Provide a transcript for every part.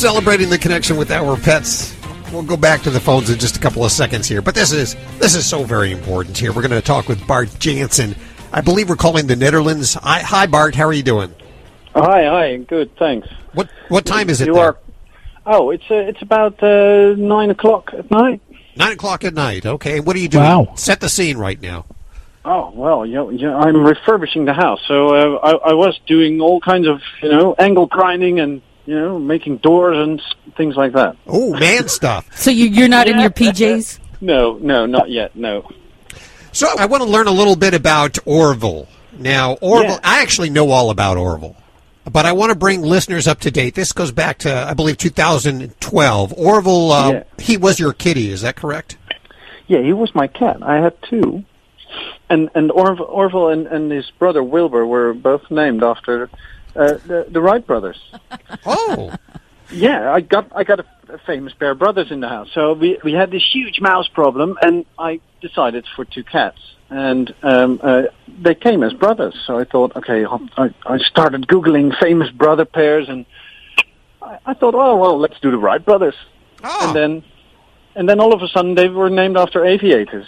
celebrating the connection with our pets. We'll go back to the phones in just a couple of seconds here, but this is so very important here. We're going to talk with Bart Jansen. I believe we're calling the Netherlands. Hi, Bart. How are you doing? Hi. Good, thanks. What time is it you there? It's about 9 o'clock at night. 9 o'clock at night. Okay. What are you doing? Wow. Set the scene right now. Oh, well, I'm refurbishing the house, so I was doing all kinds of, angle grinding and, making doors and things like that. Oh, man stuff. So you're not in your PJs? No, not yet, no. So I want to learn a little bit about Orville. Now, Orville, Yeah. I actually know all about Orville, but I want to bring listeners up to date. This goes back to, I believe, 2012. Orville, he was your kitty, is that correct? Yeah, he was my cat. I had two. And Orville and his brother Wilbur were both named after the Wright brothers. Oh. Yeah, I got a famous pair of brothers in the house. So we had this huge mouse problem, and I decided for two cats. And they came as brothers. So I thought, okay, I started Googling famous brother pairs, and I thought, oh, well, let's do the Wright brothers. Oh. And then all of a sudden they were named after aviators.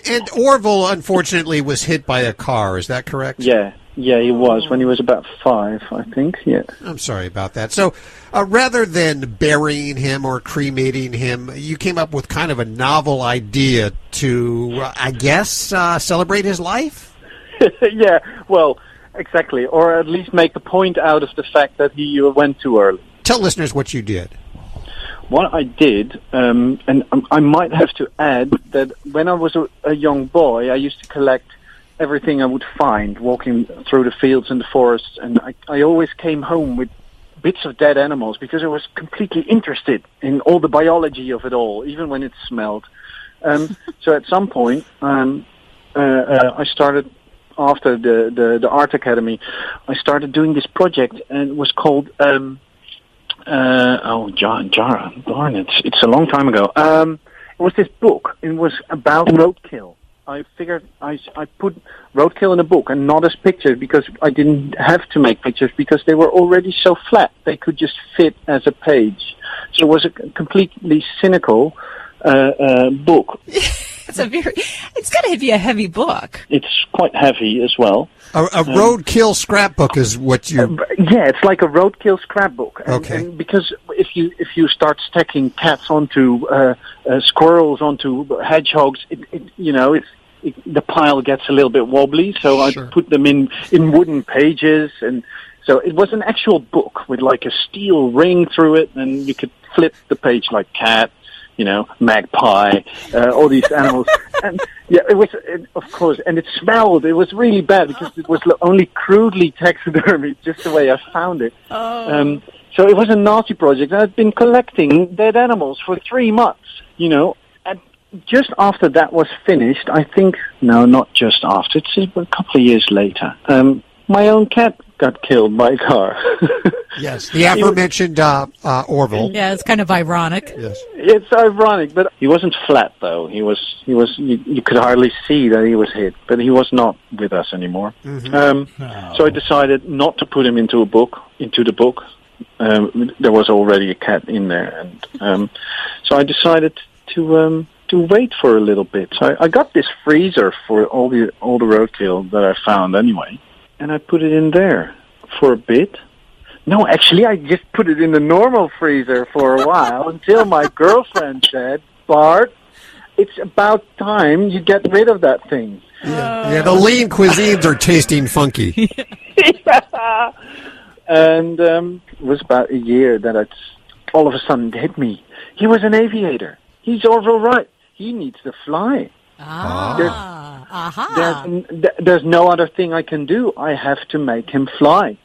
And Orville, unfortunately, was hit by a car. Is that correct? Yeah, he was when he was about 5, I think. Yeah. I'm sorry about that. So, rather than burying him or cremating him, you came up with kind of a novel idea to, I guess, celebrate his life? Yeah, well, exactly. Or at least make a point out of the fact that he went too early. Tell listeners what you did. What I did, and I might have to add that when I was a young boy, I used to collect everything I would find walking through the fields and the forests, and I always came home with bits of dead animals because I was completely interested in all the biology of it all, even when it smelled. So at some point, I started, after the Art Academy, I started doing this project, and it was called... Jara, darn it! It's a long time ago. It was this book. It was about roadkill. I figured I put roadkill in a book and not as pictures because I didn't have to make pictures because they were already so flat. They could just fit as a page. So it was a completely cynical book. It's got to be a heavy book. It's quite heavy as well. A roadkill scrapbook is what you... Yeah, it's like a roadkill scrapbook. Okay. And because if you start stacking cats onto squirrels, onto hedgehogs, the pile gets a little bit wobbly. So Sure. I put them in wooden pages, and so it was an actual book with like a steel ring through it, and you could flip the page like cat, magpie, all these animals. And yeah, of course, and it smelled. It was really bad because it was only crudely taxidermy, just the way I found it. Oh. So it was a naughty project. I'd been collecting dead animals for 3 months, and just after that was finished, I think, no, not just after, it's a couple of years later, my own cat got killed by a car. Yes, the aforementioned Orville. Yeah, it's kind of ironic. Yes. It's ironic, but he wasn't flat, though. He was. You could hardly see that he was hit, but he was not with us anymore. Mm-hmm. So I decided not to put him into the book. There was already a cat in there, and so I decided to wait for a little bit. So I got this freezer for all the roadkill that I found anyway, and I put it in there for a bit. No, actually, I just put it in the normal freezer for a while until my girlfriend said, "Bart, it's about time you get rid of that thing." Yeah, the lean cuisines are tasting funky. Yeah. And it was about a year that it all of a sudden hit me. He was an aviator. He's Orville Wright. He needs to fly. There's no other thing I can do. I have to make him fly.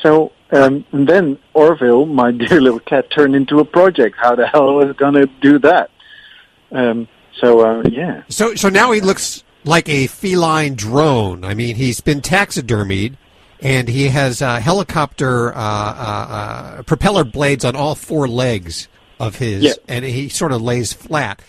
So, and then Orville, my dear little cat, turned into a project. How the hell was I going to do that? Yeah. So now he looks like a feline drone. I mean, he's been taxidermied, and he has helicopter propeller blades on all 4 legs of his, and he sort of lays flat.